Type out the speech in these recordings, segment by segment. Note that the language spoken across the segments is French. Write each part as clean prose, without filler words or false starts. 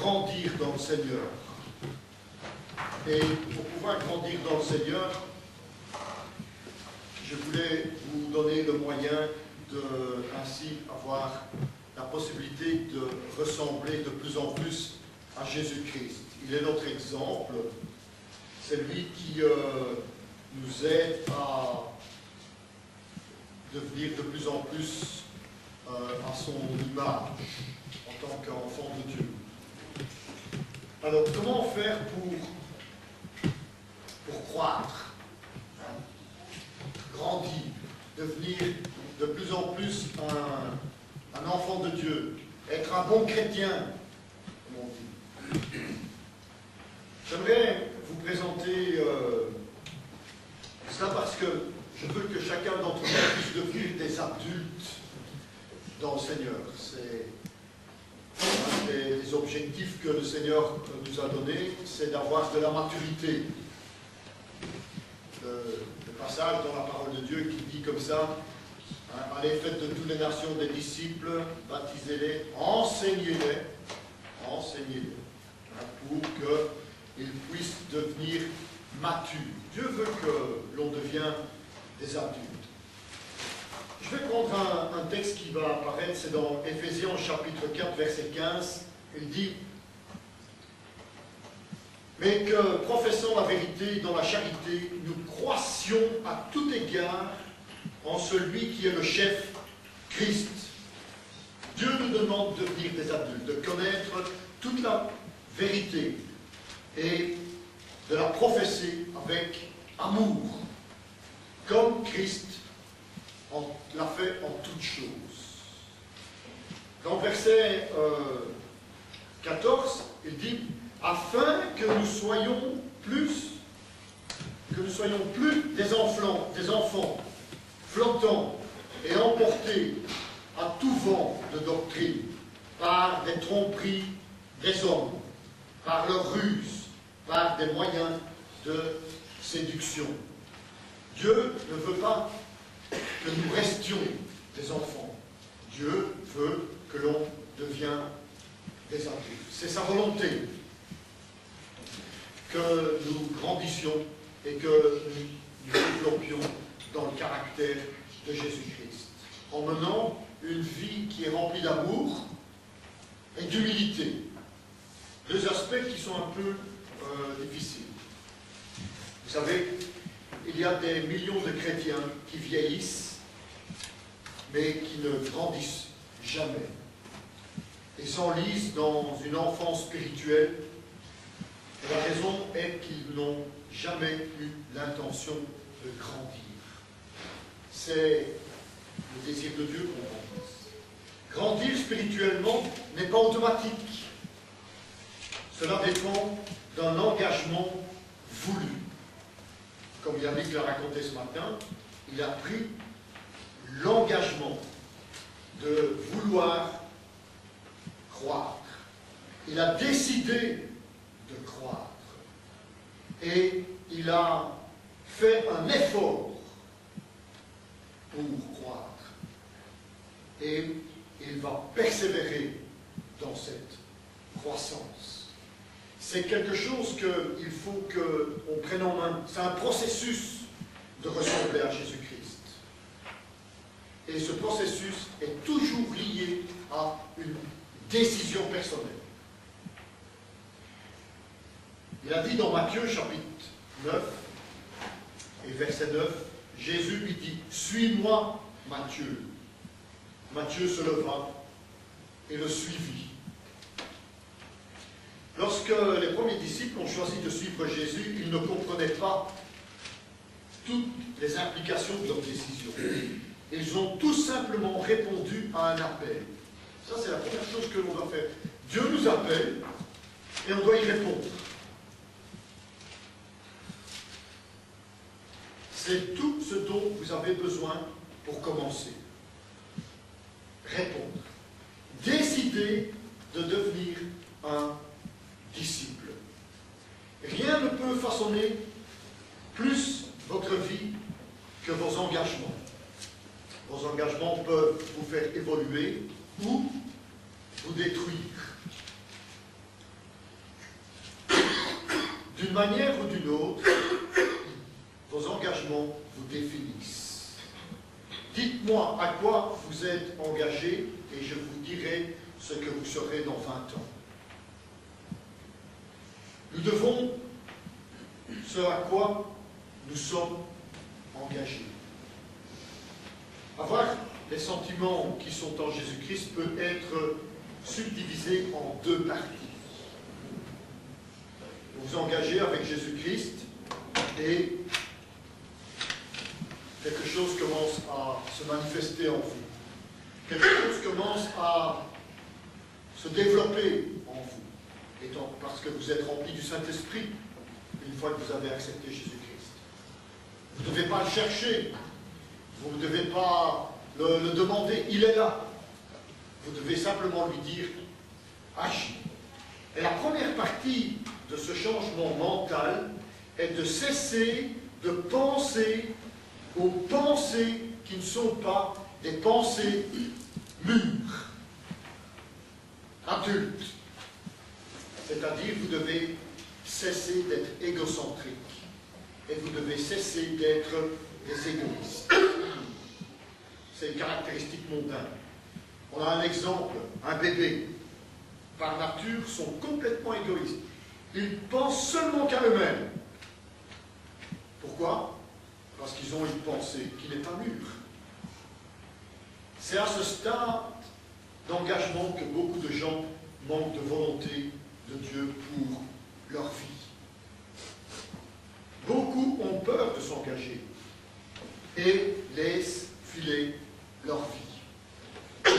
grandir dans le Seigneur. Et pour pouvoir grandir dans le Seigneur, je voulais vous donner le moyen de ainsi avoir la possibilité de ressembler de plus en plus à Jésus-Christ. Il est notre exemple, c'est lui qui nous aide à devenir de plus en plus à son image en tant qu'enfant de Dieu. Alors, comment faire pour croître, grandir, devenir de plus en plus un enfant de Dieu, être un bon chrétien, comme on dit. J'aimerais vous présenter cela parce que je veux que chacun d'entre nous puisse devenir des adultes dans le Seigneur. C'est un des objectifs que le Seigneur nous a donnés, c'est d'avoir de la maturité. Le passage dans la parole de Dieu qui dit comme ça, hein, allez, faites de toutes les nations des disciples, baptisez-les, enseignez-les, hein, pour qu'ils puissent devenir matures. Dieu veut que l'on devienne des adultes. Je vais prendre un texte qui va apparaître, c'est dans Éphésiens chapitre 4, verset 15. Il dit « Mais que, professant la vérité dans la charité, nous croissions à tout égard en celui qui est le chef, Christ. » Dieu nous demande de devenir des adultes, de connaître toute la vérité et de la professer avec amour, comme Christ l'a fait en toutes choses. Dans le verset 14, il dit « Afin que nous soyons plus des enfants, flottants et emportés à tout vent de doctrine, par des tromperies des hommes, par leur ruse, par des moyens de séduction. » Dieu ne veut pas que nous restions des enfants. Dieu veut que l'on devienne des adultes. C'est sa volonté que nous grandissions et que nous développions dans le caractère de Jésus-Christ, en menant une vie qui est remplie d'amour et d'humilité. Deux aspects qui sont un peu difficiles. Vous savez, il y a des millions de chrétiens qui vieillissent, mais qui ne grandissent jamais. Ils s'enlisent dans une enfance spirituelle, et la raison est qu'ils n'ont jamais eu l'intention de grandir. C'est le désir de Dieu qu'on grandisse. Grandir spirituellement n'est pas automatique. Cela dépend d'un engagement voulu. Comme Yannick l'a raconté ce matin, il a pris l'engagement de vouloir croître. Il a décidé de croître. Et il a fait un effort pour croître. Et il va persévérer dans cette croissance. C'est quelque chose qu'il faut qu'on prenne en main. C'est un processus de ressembler à Jésus-Christ. Et ce processus est toujours lié à une décision personnelle. Il a dit dans Matthieu chapitre 9 et verset 9, Jésus lui dit « Suis-moi, Matthieu ». Matthieu se leva et le suivit. Lorsque les premiers disciples ont choisi de suivre Jésus, ils ne comprenaient pas toutes les implications de leur décision. Ils ont tout simplement répondu à un appel. Ça, c'est la première chose que l'on doit faire. Dieu nous appelle et on doit y répondre. C'est tout ce dont vous avez besoin pour commencer. Répondre. Décider de devenir un disciple. Rien ne peut façonner plus votre vie que vos engagements. Vos engagements peuvent vous faire évoluer ou vous détruire. d'une manière ou d'une autre, vos engagements vous définissent. Dites-moi à quoi vous êtes engagé et je vous dirai ce que vous serez dans 20 ans. Nous devons ce à quoi nous sommes engagés. Avoir les sentiments qui sont en Jésus-Christ peut être subdivisé en deux parties. Vous vous engagez avec Jésus-Christ et quelque chose commence à se manifester en vous. Quelque chose commence à se développer en vous, étant parce que vous êtes rempli du Saint-Esprit une fois que vous avez accepté Jésus-Christ. Vous ne devez pas le chercher, vous ne devez pas le demander, il est là. Vous devez simplement lui dire « agis ». Et la première partie de ce changement mental est de cesser de penser aux pensées qui ne sont pas des pensées mûres, adultes. C'est-à-dire, vous devez cesser d'être égocentrique et vous devez cesser d'être des égoïstes. C'est une caractéristique mondaine. On a un exemple, un bébé, par nature, sont complètement égoïstes. Ils pensent seulement qu'à eux-mêmes. Pourquoi? Parce qu'ils ont une pensée qui n'est pas mûre. C'est à ce stade d'engagement que beaucoup de gens manquent de volonté de Dieu pour leur vie. Beaucoup ont peur de s'engager et laissent filer leur vie.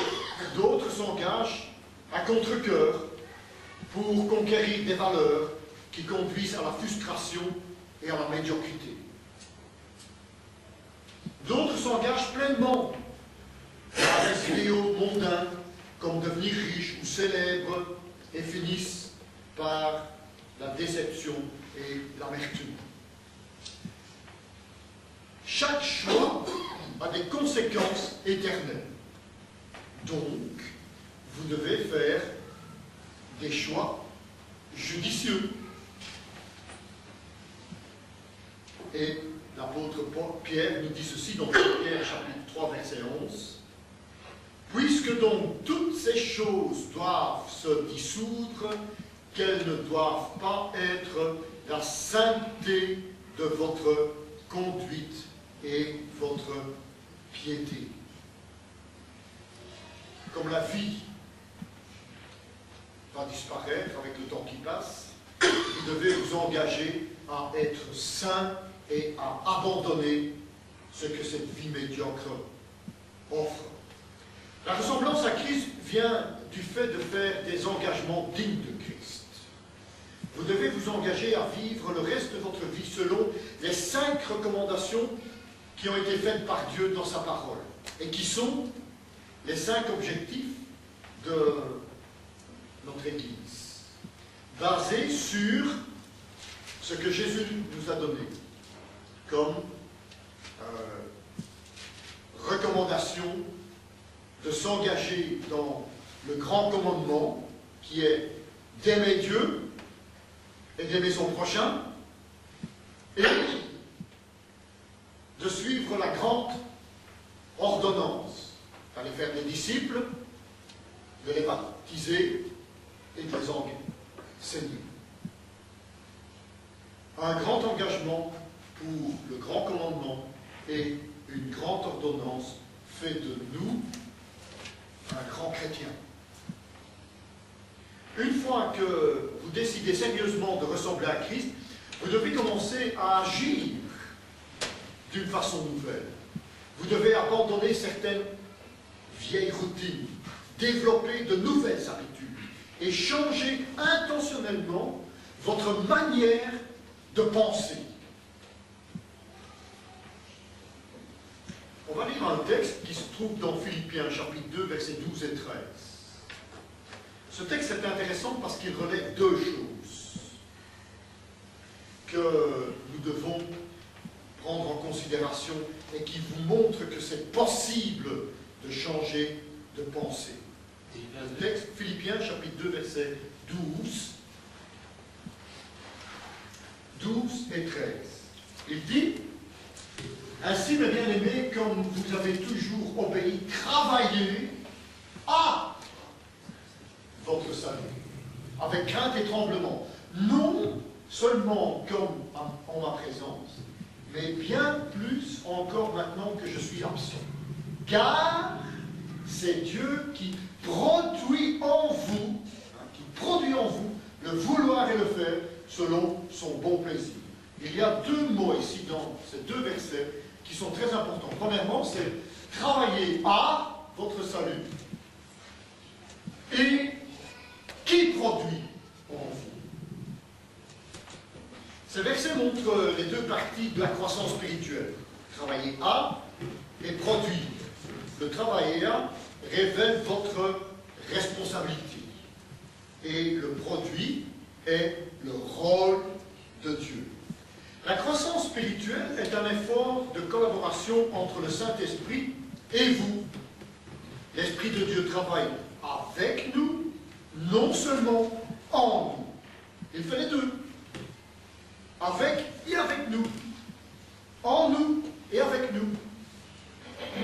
D'autres s'engagent à contre-cœur pour conquérir des valeurs qui conduisent à la frustration et à la médiocrité. D'autres s'engagent pleinement à des idéaux mondains comme devenir riche ou célèbre et finissent par la déception et l'amertume. Chaque choix a des conséquences éternelles. Donc, vous devez faire des choix judicieux. Et l'apôtre Pierre nous dit ceci dans Pierre chapitre 3, verset 11. « Puisque donc toutes ces choses doivent se dissoudre, qu'elles ne doivent pas être la sainteté de votre conduite et votre piété. » Comme la vie va disparaître avec le temps qui passe, vous devez vous engager à être saint et à abandonner ce que cette vie médiocre offre. La ressemblance à Christ vient du fait de faire des engagements dignes de Christ. Vous devez vous engager à vivre le reste de votre vie selon les 5 recommandations qui ont été faites par Dieu dans sa parole et qui sont les 5 objectifs de notre Église, basés sur ce que Jésus nous a donné comme recommandation de s'engager dans le grand commandement qui est d'aimer Dieu et d'aimer son prochain et de suivre la grande ordonnance, d'aller faire des disciples, de les baptiser et de les enseigner. Un grand engagement pour le grand commandement et une grande ordonnance fait de nous un grand chrétien. Une fois que vous décidez sérieusement de ressembler à Christ, vous devez commencer à agir d'une façon nouvelle. Vous devez abandonner certaines vieilles routines, développer de nouvelles habitudes et changer intentionnellement votre manière de penser. On va lire un texte qui se trouve dans Philippiens chapitre 2, versets 12 et 13. Ce texte est intéressant parce qu'il relève 2 choses que nous devons prendre en considération et qui vous montrent que c'est possible de changer de pensée. Le texte Philippiens chapitre 2, verset 12. 12 et 13. Il dit, « Ainsi, mes bien-aimés, comme vous avez toujours obéi, travaillez à votre salut, avec crainte et tremblement, non seulement comme en ma présence, mais bien plus encore maintenant que je suis absent. Car c'est Dieu qui produit en vous, le vouloir et le faire selon son bon plaisir. » Il y a deux mots ici dans ces deux versets qui sont très importants. Premièrement, c'est travailler à votre salut. Et qui produit en vous? Ces versets montrent les deux parties de la croissance spirituelle. Travailler à et produire. Le travailler à révèle votre responsabilité. Et le produit est le rôle de Dieu. La croissance spirituelle est un effort de collaboration entre le Saint-Esprit et vous. L'Esprit de Dieu travaille avec nous, non seulement en nous. Il fait les deux. Avec et avec nous. En nous et avec nous.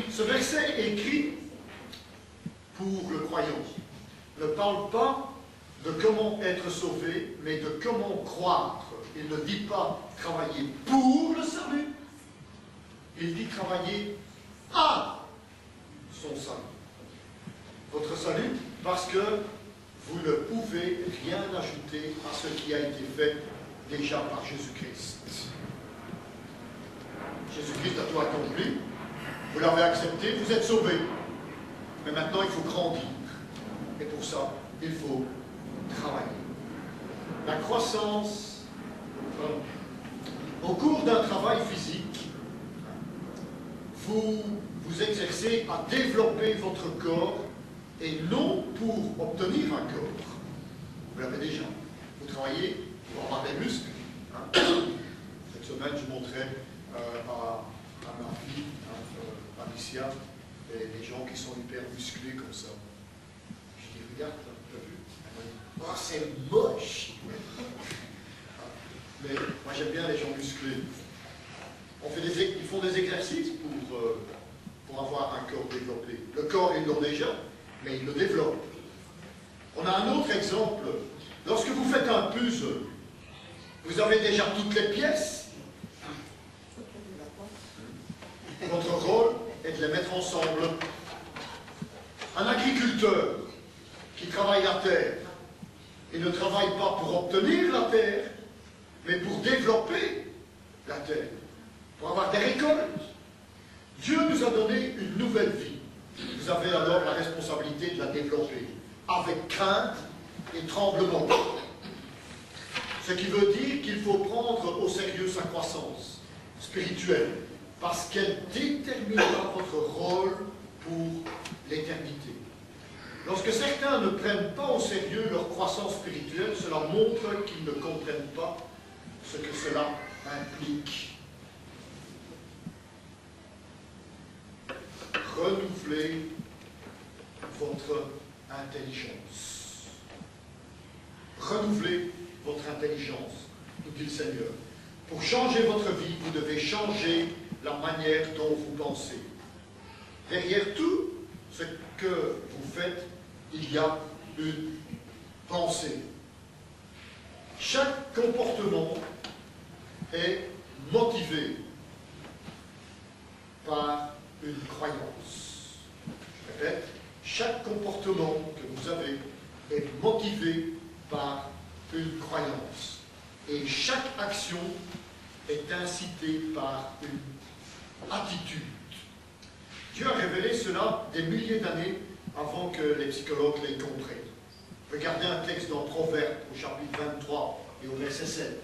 Ce verset écrit pour le croyant ne parle pas de comment être sauvé, mais de comment croître. Il ne dit pas travailler pour le salut, il dit travailler à son salut. Votre salut, parce que vous ne pouvez rien ajouter à ce qui a été fait déjà par Jésus-Christ. Jésus-Christ a tout accompli, vous l'avez accepté, vous êtes sauvé. Mais maintenant, il faut grandir. Et pour ça, il faut travailler. La croissance, au cours d'un travail physique, vous vous exercez à développer votre corps et non pour obtenir un corps. Vous l'avez déjà. Vous travaillez pour avoir des muscles. Cette semaine, je montrais à ma fille, Alicia, des gens qui sont hyper musclés comme ça. Je dis, regarde, tu as vu? Oh, c'est moche! Mais moi, j'aime bien les gens musclés. Ils font des exercices pour avoir un corps développé. Le corps, ils l'ont déjà, mais ils le développent. On a un autre exemple. Lorsque vous faites un puzzle, vous avez déjà toutes les pièces. Votre rôle est de les mettre ensemble. Un agriculteur qui travaille la terre, il ne travaille pas pour obtenir la terre, mais pour développer la terre, pour avoir des récoltes. Dieu nous a donné une nouvelle vie. Vous avez alors la responsabilité de la développer, avec crainte et tremblement. Ce qui veut dire qu'il faut prendre au sérieux sa croissance spirituelle, parce qu'elle déterminera votre rôle pour l'éternité. Lorsque certains ne prennent pas au sérieux leur croissance spirituelle, cela montre qu'ils ne comprennent pas ce que cela implique. Renouvelez votre intelligence. Renouvelez votre intelligence, nous dit le Seigneur. Pour changer votre vie, vous devez changer la manière dont vous pensez. Derrière tout ce que vous faites, il y a une pensée. Chaque comportement est motivé par une croyance. Je répète, chaque comportement que vous avez est motivé par une croyance. Et chaque action est incitée par une attitude. Dieu a révélé cela des milliers d'années avant que les psychologues les comprennent. Regardez un texte dans Proverbes au chapitre 23 et au verset 7.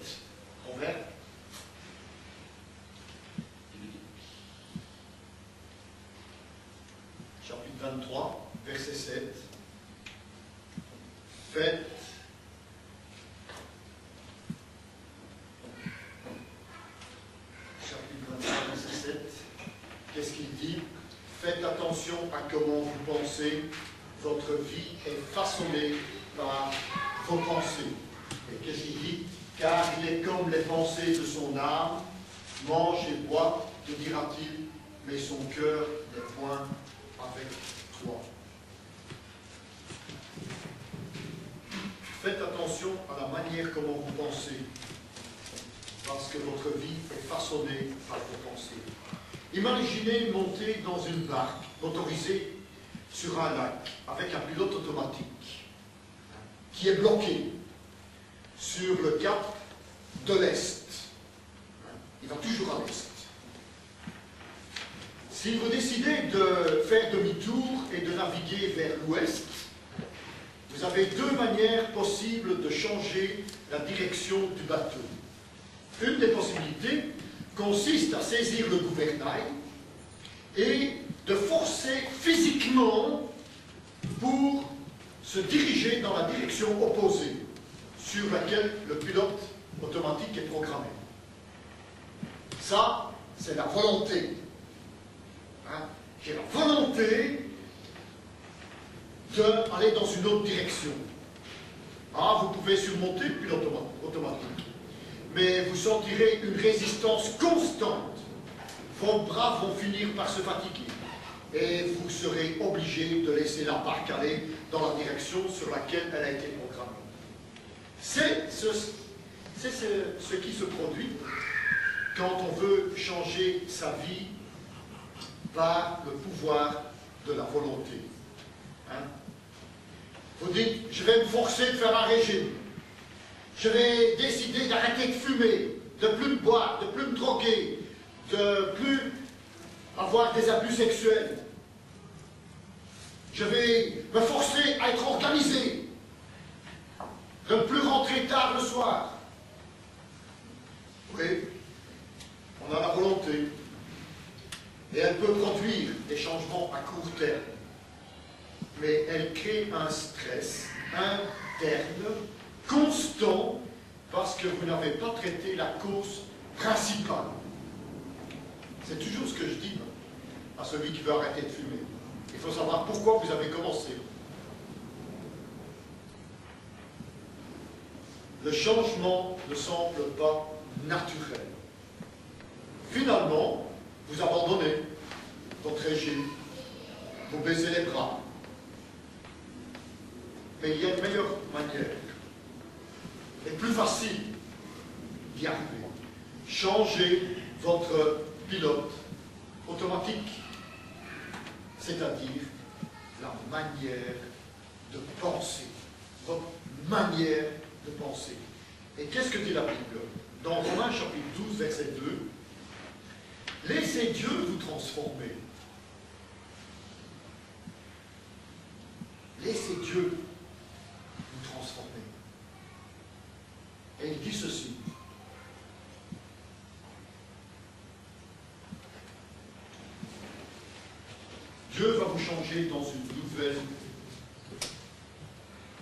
Proverbes. Chapitre 23, verset 7. Faites chapitre 23, verset 7. Qu'est-ce qu'il dit? Faites attention à comment vous pensez. Votre vie est façonnée par vos pensées. Et qu'est-ce qu'il dit? car il est comme les pensées de son âme. Mange et bois, te dira-t-il, mais son cœur n'est point avec toi. Faites attention à la manière comment vous pensez, parce que votre vie est façonnée par vos pensées. Imaginez monter dans une barque motorisée sur un lac avec un pilote automatique qui est bloqué sur le cap de l'Est. Il va toujours à l'Est. Si vous décidez de faire demi-tour et de naviguer vers l'Ouest, vous avez deux manières possibles de changer la direction du bateau. Une des possibilités consiste à saisir le gouvernail et de forcer physiquement pour se diriger dans la direction opposée sur laquelle le pilote automatique est programmé. Ça, c'est la volonté. J'ai la volonté d'aller dans une autre direction. Vous pouvez surmonter le pilote automatique, mais vous sentirez une résistance constante. Vos bras vont finir par se fatiguer et vous serez obligé de laisser la barque aller dans la direction sur laquelle elle a été programmée. C'est ce qui se produit quand on veut changer sa vie par le pouvoir de la volonté. Vous dites, je vais me forcer de faire un régime. Je vais décider d'arrêter de fumer, de plus boire, de plus me droguer, de plus avoir des abus sexuels. Je vais me forcer à être organisé, de ne plus rentrer tard le soir. Oui, on a la volonté. Et elle peut produire des changements à court terme. Mais elle crée un stress interne, constant, parce que vous n'avez pas traité la cause principale. C'est toujours ce que je dis à celui qui veut arrêter de fumer. Il faut savoir pourquoi vous avez commencé. Le changement ne semble pas naturel. Finalement, vous abandonnez votre régime, vous baissez les bras. Mais il y a une meilleure manière, et plus facile d'y arriver. Changez votre pilote automatique, c'est-à-dire la manière de penser, votre manière de penser. Et qu'est-ce que dit la Bible? Dans Romains chapitre 12, verset 2, laissez Dieu vous transformer. Laissez Dieu vous transformer. Et il dit ceci. Dieu va vous changer dans une nouvelle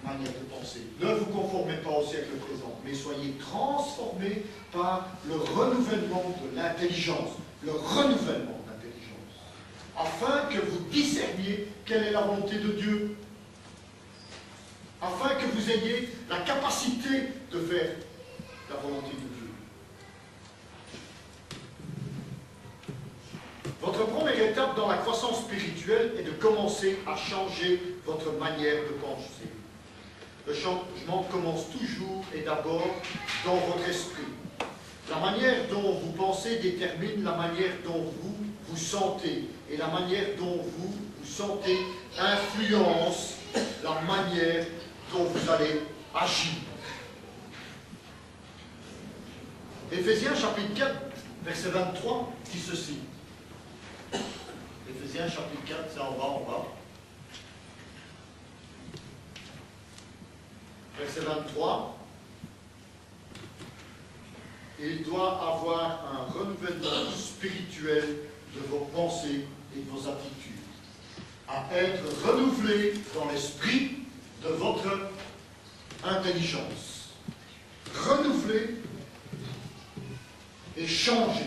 manière de penser. Ne vous conformez pas au siècle présent, mais soyez transformés par le renouvellement de l'intelligence. Le renouvellement de l'intelligence. Afin que vous discerniez quelle est la volonté de Dieu. Afin que vous ayez la capacité de faire la volonté de Dieu. Votre première étape dans la croissance spirituelle est de commencer à changer votre manière de penser. Le changement commence toujours et d'abord dans votre esprit. La manière dont vous pensez détermine la manière dont vous vous sentez. Et la manière dont vous vous sentez influence la manière dont vous allez agir. Éphésiens chapitre 4, verset 23, dit ceci. Éphésiens chapitre 4, c'est en bas. Verset 23. Il doit avoir un renouvellement spirituel de vos pensées et de vos attitudes. À être renouvelé dans l'esprit de votre intelligence. Renouvelé et changé.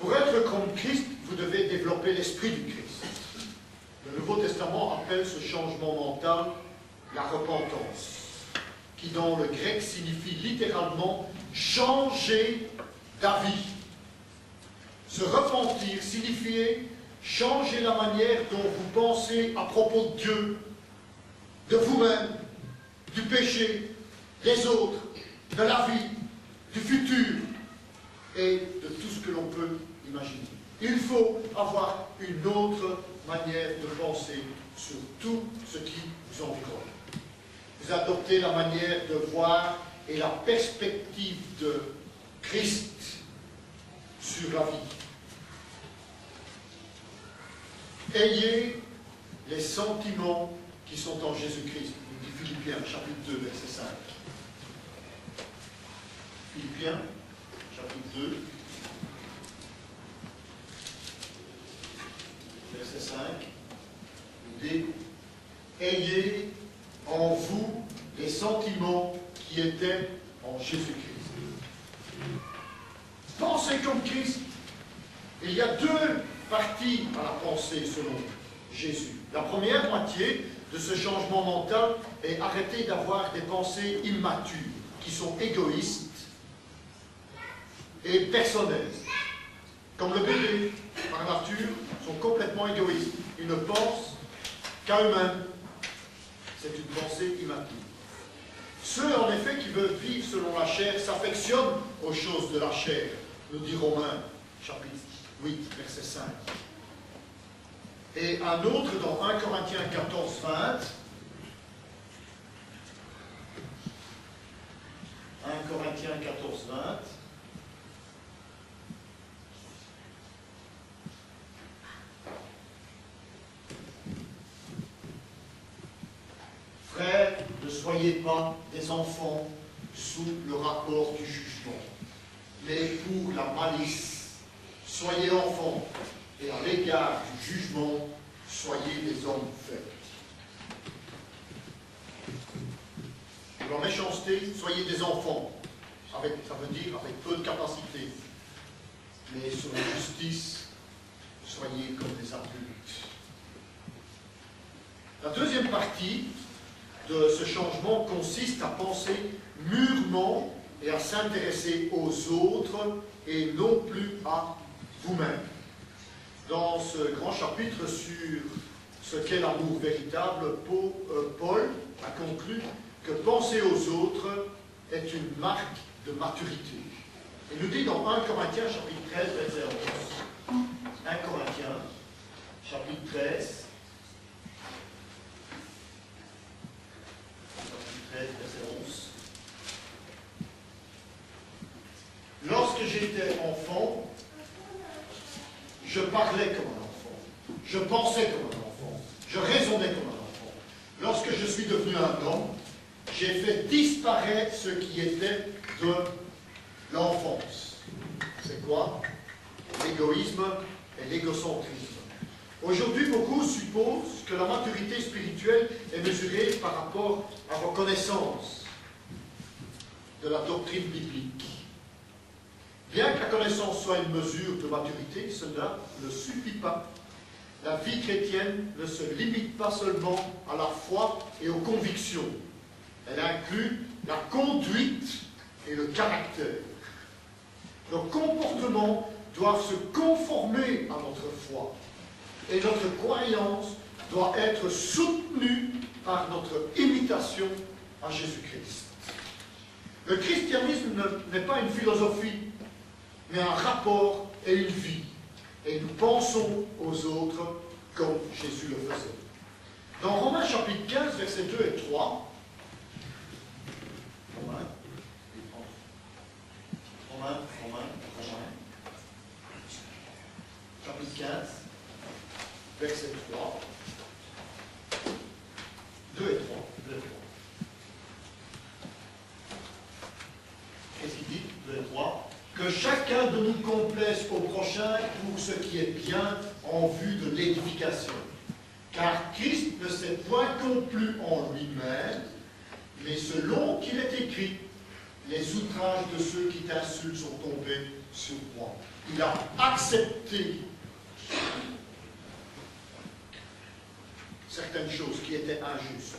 Pour être comme Christ, vous devez développer l'esprit du Christ. Le Nouveau Testament appelle ce changement mental la repentance, qui dans le grec signifie littéralement changer d'avis. Se repentir signifiait changer la manière dont vous pensez à propos de Dieu, de vous-même, du péché, des autres, de la vie, du futur et de tout ce que l'on peut imaginer. Il faut avoir une autre manière de penser sur tout ce qui vous environne. Vous adoptez la manière de voir et la perspective de Christ sur la vie. Ayez les sentiments qui sont en Jésus-Christ. Nous dit Philippiens, chapitre 2, verset 5. Philippiens, chapitre 2, verset 5. Il dit, ayez en vous les sentiments qui étaient en Jésus-Christ. Pensez comme Christ. Il y a deux parties à la pensée selon Jésus. La première moitié de ce changement mental est arrêter d'avoir des pensées immatures, qui sont égoïstes et personnelles. Comme le bébé, par nature, sont complètement égoïstes. Ils ne pensent qu'à eux-mêmes. C'est une pensée immature. Ceux, en effet, qui veulent vivre selon la chair s'affectionnent aux choses de la chair, nous dit Romains, chapitre 8, verset 5. Et un autre dans 1 Corinthiens 14, 20. 1 Corinthiens 14, 20. Frères, ne soyez pas des enfants sous le rapport du jugement, mais pour la malice, soyez enfants, et à l'égard du jugement, soyez des hommes faibles. Pour la méchanceté, soyez des enfants, ça veut dire avec peu de capacité, mais sur la justice, soyez comme des adultes. La deuxième partie de ce changement consiste à penser mûrement et à s'intéresser aux autres et non plus à vous-même. Dans ce grand chapitre sur ce qu'est l'amour véritable, Paul a conclu que penser aux autres est une marque de maturité. Il nous dit dans 1 Corinthiens chapitre 13, verset 11. 1 Corinthiens chapitre 13. 13, verset 11. Lorsque j'étais enfant, je parlais comme un enfant, je pensais comme un enfant, je raisonnais comme un enfant. Lorsque je suis devenu un homme, j'ai fait disparaître ce qui était de l'enfance. C'est quoi? L'égoïsme et l'égocentrisme. Aujourd'hui, beaucoup supposent que la maturité spirituelle est mesurée par rapport à vos connaissances de la doctrine biblique. Bien que la connaissance soit une mesure de maturité, cela ne suffit pas. La vie chrétienne ne se limite pas seulement à la foi et aux convictions. Elle inclut la conduite et le caractère. Nos comportements doivent se conformer à notre foi. Et notre croyance doit être soutenue par notre imitation à Jésus-Christ. Le christianisme n'est pas une philosophie, mais un rapport et une vie. Et nous pensons aux autres comme Jésus le faisait. Dans Romains chapitre 15, versets 2 et 3, Romains, chapitre 15, verset 3, 2 et 3. Qu'est-ce qu'il dit? 2 et 3. Que chacun de nous complaise au prochain pour ce qui est bien en vue de l'édification. Car Christ ne s'est point complu en lui-même, mais selon qu'il est écrit, les outrages de ceux qui t'insultent sont tombés sur moi. Il a accepté certaines choses qui étaient injustes.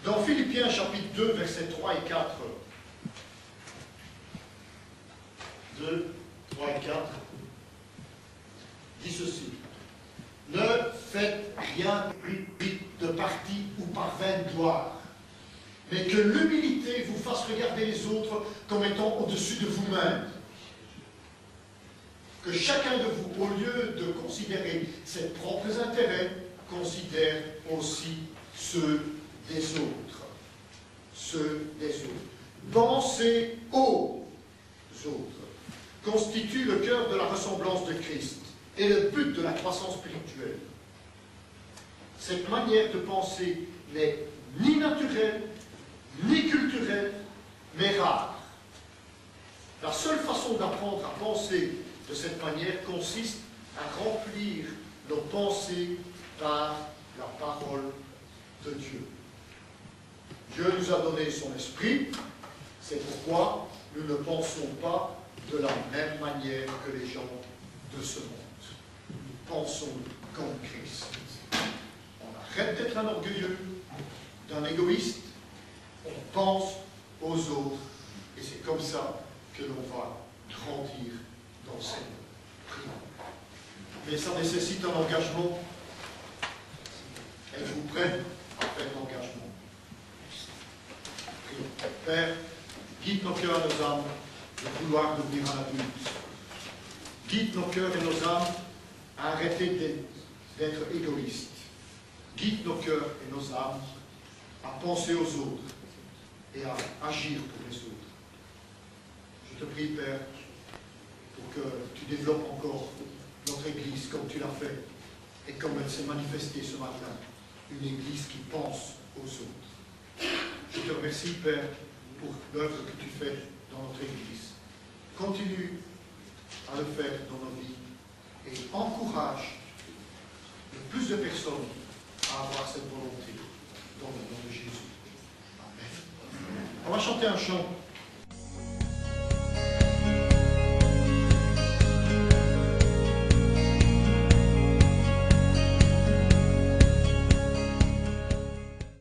Dans Philippiens chapitre 2, versets 3 et 4, 2, 3 et 4, dit ceci. Ne faites rien de parti ou par vaine gloire, mais que l'humilité vous fasse regarder les autres comme étant au-dessus de vous-même. Que chacun de vous, au lieu de considérer ses propres intérêts, considère aussi ceux des autres. Ceux des autres. Penser aux autres constitue le cœur de la ressemblance de Christ et le but de la croissance spirituelle. Cette manière de penser n'est ni naturelle, ni culturelle, mais rare. La seule façon d'apprendre à penser de cette manière consiste à remplir nos pensées par la parole de Dieu. Dieu nous a donné son esprit, c'est pourquoi nous ne pensons pas de la même manière que les gens de ce monde. Nous pensons comme Christ. On arrête d'être un orgueilleux, d'un égoïste, on pense aux autres, et c'est comme ça que l'on va grandir dans cette prière. Mais ça nécessite un engagement. Êtes-vous prêts à faire l'engagement? Père, guide nos cœurs et nos âmes de vouloir devenir un adulte. Guide nos cœurs et nos âmes à arrêter d'être égoïstes. Guide nos cœurs et nos âmes à penser aux autres et à agir pour les autres. Je te prie, Père, pour que tu développes encore notre Église comme tu l'as fait et comme elle s'est manifestée ce matin, une Église qui pense aux autres. Je te remercie, Père, pour l'œuvre que tu fais dans notre Église. Continue à le faire dans nos vies et encourage le plus de personnes à avoir cette volonté dans le nom de Jésus. Amen. On va chanter un chant.